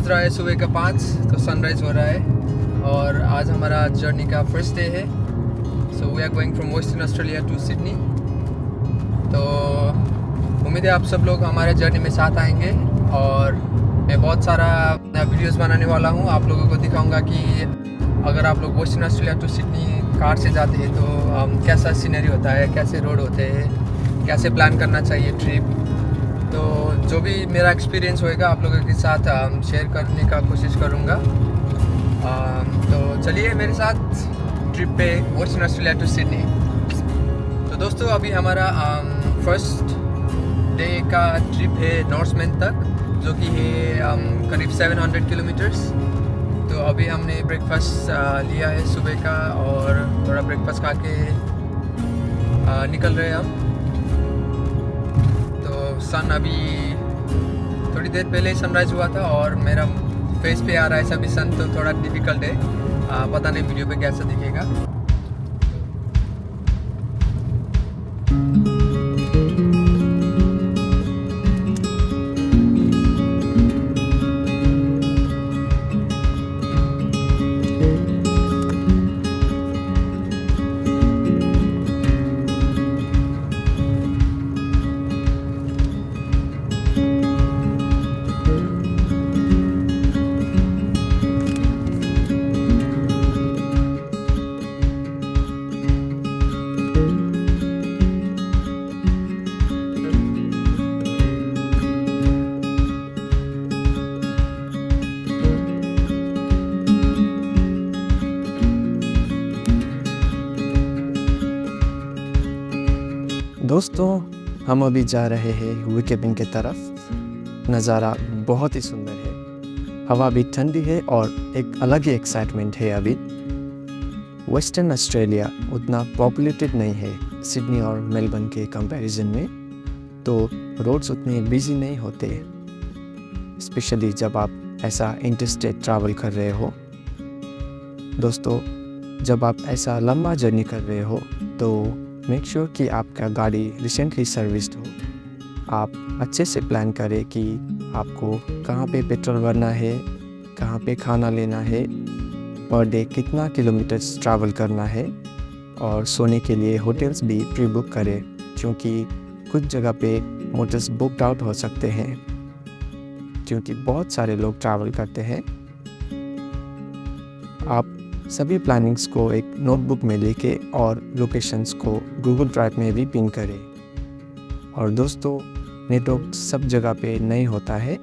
बज रहा है सुबह का 5, तो सनराइज़ हो रहा है और आज हमारा जर्नी का फर्स्ट डे है। So we are going from Western Australia to Sydney. तो उम्मीद है आप सब लोग हमारे जर्नी में साथ आएंगे और मैं बहुत सारा वीडियोस बनाने वाला हूँ। आप लोगों को दिखाऊंगा कि अगर आप लोग Western Australia to Sydney car से जाते हैं तो कैसा सीनरी होता है, कैसे रोड होते हैं, कैसे प्लान करना चाहिए ट्रिप। तो जो भी मेरा एक्सपीरियंस होएगा आप लोगों के साथ शेयर करने का कोशिश करूँगा। तो चलिए मेरे साथ ट्रिप पे वेस्टर्न ऑस्ट्रेलिया टू सिडनी। तो दोस्तों अभी हमारा फर्स्ट डे का ट्रिप है नॉर्थमैन तक, जो कि है करीब 700 किलोमीटर्स। तो अभी हमने ब्रेकफास्ट लिया है सुबह का और थोड़ा ब्रेकफास्ट खा के निकल रहे हैं हम। सन अभी थोड़ी देर पहले ही सनराइज़ हुआ था और मेरा फेस पे आ रहा है सभी सन, तो थोड़ा डिफ़िकल्ट है, पता नहीं वीडियो पे कैसा दिखेगा। दोस्तों हम अभी जा रहे हैं विकेपिंग की तरफ। नज़ारा बहुत ही सुंदर है, हवा भी ठंडी है और एक अलग ही एक्साइटमेंट है। अभी वेस्टर्न ऑस्ट्रेलिया उतना पॉपुलेटेड नहीं है सिडनी और मेलबर्न के कंपैरिजन में, तो रोड्स उतने बिजी नहीं होते, स्पेशली जब आप ऐसा इंटरस्टेट ट्रैवल कर रहे हो। दोस्तों जब आप ऐसा लंबा जर्नी कर रहे हो तो मेक श्योर कि आपका गाड़ी रिसेंटली सर्विस्ड हो। आप अच्छे से प्लान करें कि आपको कहाँ पे पेट्रोल भरना है, कहाँ पे खाना लेना है, पर डे कितना किलोमीटर्स ट्रैवल करना है, और सोने के लिए होटल्स भी प्री बुक करें, क्योंकि कुछ जगह पे होटल्स बुकड आउट हो सकते हैं, क्योंकि बहुत सारे लोग ट्रैवल करते हैं। आप सभी प्लानिंग्स को एक नोटबुक में लेके और लोकेशंस को गूगल ड्राइव में भी पिन करें। और दोस्तों नेटवर्क सब जगह पे नहीं होता है।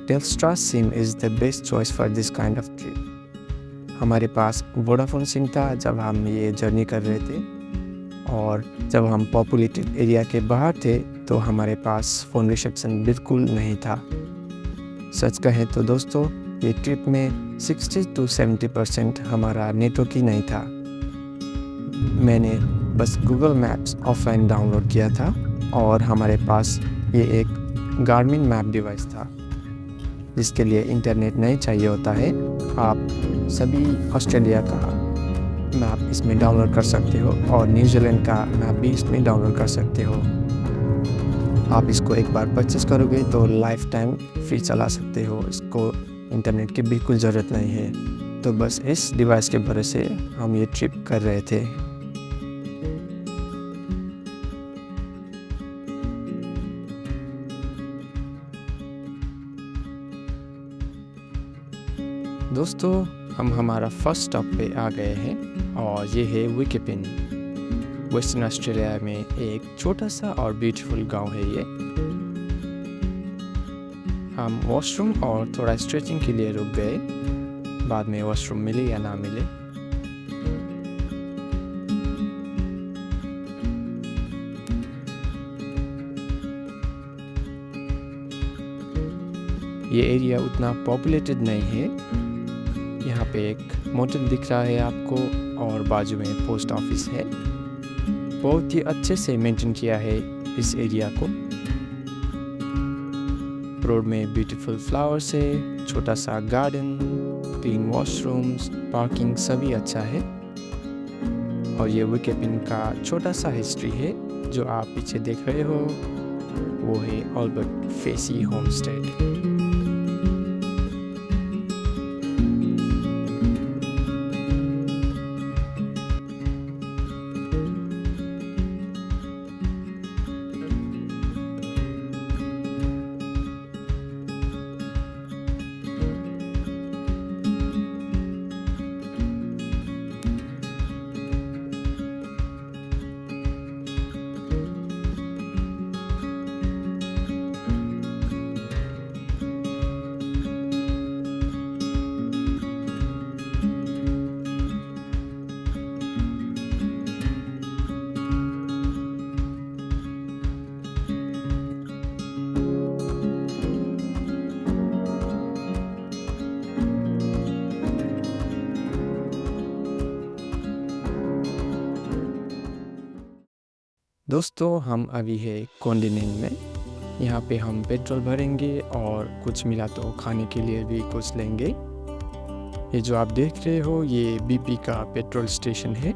Telstra SIM is the best choice for this kind of trip. हमारे पास वोडाफोन सिम था जब हम ये जर्नी कर रहे थे, और जब हम पॉपुलेटेड एरिया के बाहर थे तो हमारे पास फ़ोन रिसेप्शन बिल्कुल नहीं था। सच कहें तो दोस्तों ये ट्रिप में 60 to 70% हमारा नेटवर्क ही नहीं था। मैंने बस गूगल मैप्स ऑफलाइन डाउनलोड किया था और हमारे पास ये एक गार्मिन मैप डिवाइस था जिसके लिए इंटरनेट नहीं चाहिए होता है। आप सभी ऑस्ट्रेलिया का मैप इसमें डाउनलोड कर सकते हो और न्यूजीलैंड का मैप भी इसमें डाउनलोड कर सकते हो। आप इसको एक बार परचेस करोगे तो लाइफ टाइम फ्री चला सकते हो। इसको इंटरनेट की बिल्कुल ज़रूरत नहीं है। तो बस इस डिवाइस के भरोसे हम ये ट्रिप कर रहे थे। दोस्तों हम हमारा फर्स्ट स्टॉप पे आ गए हैं और ये है विकेपिन। वेस्टर्न ऑस्ट्रेलिया में एक छोटा सा और ब्यूटीफुल गांव है ये। हम वॉशरूम और थोड़ा स्ट्रेचिंग के लिए रुक गए, बाद में वॉशरूम मिले या ना मिले। ये एरिया उतना पॉपुलेटेड नहीं है। यहाँ पे एक मोटल दिख रहा है आपको और बाजू में पोस्ट ऑफिस है। बहुत ही अच्छे से मेंटेन किया है इस एरिया को। रोड में ब्यूटीफुल फ्लावर्स है, छोटा सा गार्डन, क्लीन वॉशरूम्स, पार्किंग सभी अच्छा है। और ये विकेपिन का छोटा सा हिस्ट्री है जो आप पीछे देख रहे हो, वो है अल्बर्ट फेसी होमस्टेड। दोस्तों हम अभी है कॉन्टिनेंट में। यहाँ पे हम पेट्रोल भरेंगे और कुछ मिला तो खाने के लिए भी कुछ लेंगे। ये जो आप देख रहे हो ये BP का पेट्रोल स्टेशन है।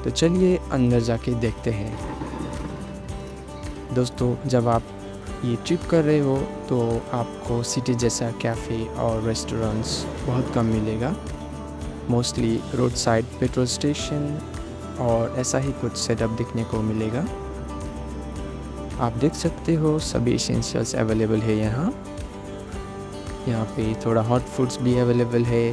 तो चलिए अंदर जाके देखते हैं। दोस्तों जब आप ये ट्रिप कर रहे हो तो आपको सिटी जैसा कैफ़े और रेस्टोरेंट्स बहुत कम मिलेगा। Mostly road side petrol station और ऐसा ही कुछ सेटअप देखने को मिलेगा। आप देख सकते हो सभी एसेंशियल्स अवेलेबल है यहाँ। यहाँ पे थोड़ा हॉट फूड्स भी अवेलेबल है।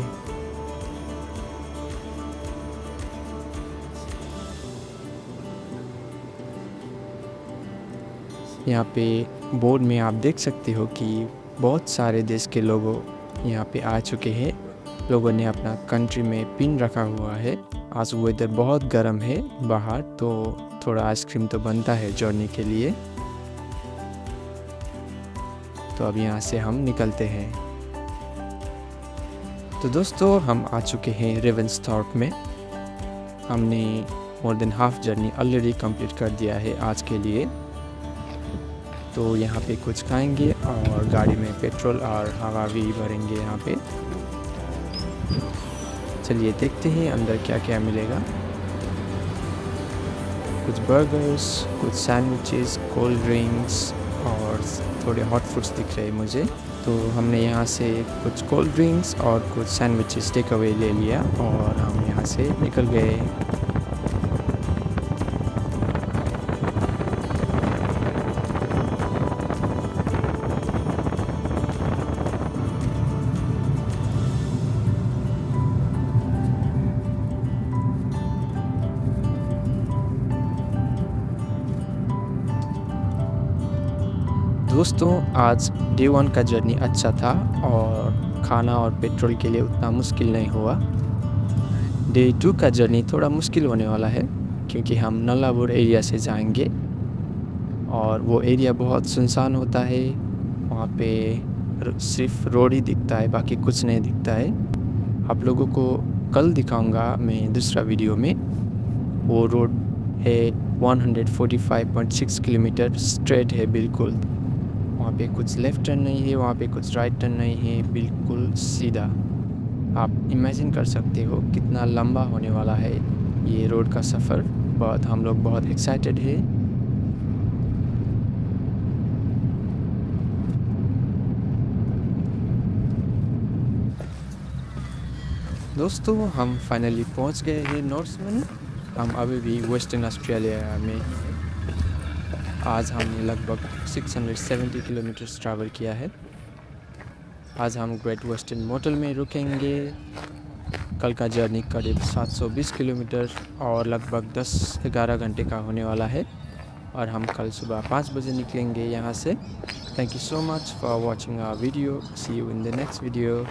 यहाँ पे बोर्ड में आप देख सकते हो कि बहुत सारे देश के लोगों यहाँ पे आ चुके हैं। लोगों ने अपना कंट्री में पिन रखा हुआ है। आज वेदर बहुत गर्म है बाहर, तो थोड़ा आइसक्रीम तो बनता है जर्नी के लिए। तो अब यहाँ से हम निकलते हैं। तो दोस्तों हम आ चुके हैं रेवेंसथॉर्प में। हमने more than half journey already complete कर दिया है आज के लिए। तो यहाँ पे कुछ खाएंगे और गाड़ी में पेट्रोल और हवा भी भरेंगे यहाँ पे। चलिए देखते हैं अंदर क्या क्या मिलेगा। कुछ बर्गर्स, कुछ सैंडविचेस, कोल्ड ड्रिंक्स और थोड़े हॉट फूड्स दिख रहे हैं मुझे। तो हमने यहाँ से कुछ कोल्ड ड्रिंक्स और कुछ सैंडविचेस टेक अवे ले लिया और हम यहाँ से निकल गए। दोस्तों आज डे 1 का जर्नी अच्छा था और खाना और पेट्रोल के लिए उतना मुश्किल नहीं हुआ। डे 2 का जर्नी थोड़ा मुश्किल होने वाला है क्योंकि हम नल्लाबुर एरिया से जाएंगे और वो एरिया बहुत सुनसान होता है। वहाँ पे सिर्फ रोड ही दिखता है, बाकी कुछ नहीं दिखता है। आप लोगों को कल दिखाऊंगा मैं दूसरा वीडियो में। वो रोड है 145.6 किलोमीटर स्ट्रेट है बिल्कुल। वहाँ पे कुछ लेफ़्ट टर्न नहीं है, वहाँ पे कुछ राइट टर्न नहीं है, बिल्कुल सीधा। आप इमेजिन कर सकते हो कितना लंबा होने वाला है ये रोड का सफ़र। बहुत हम लोग बहुत एक्साइटेड है। दोस्तों हम फाइनली पहुँच गए हैं नॉर्थमैन। हम अभी भी वेस्टर्न ऑस्ट्रेलिया में। आज हमने लगभग 670 किलोमीटर ट्रैवल किया है। आज हम ग्रेट वेस्टर्न मोटल में रुकेंगे। कल का जर्नी करीब 720 किलोमीटर और लगभग 10-11 घंटे का होने वाला है और हम कल सुबह 5 बजे निकलेंगे यहाँ से। Thank you so much for watching our video. See you in the next video.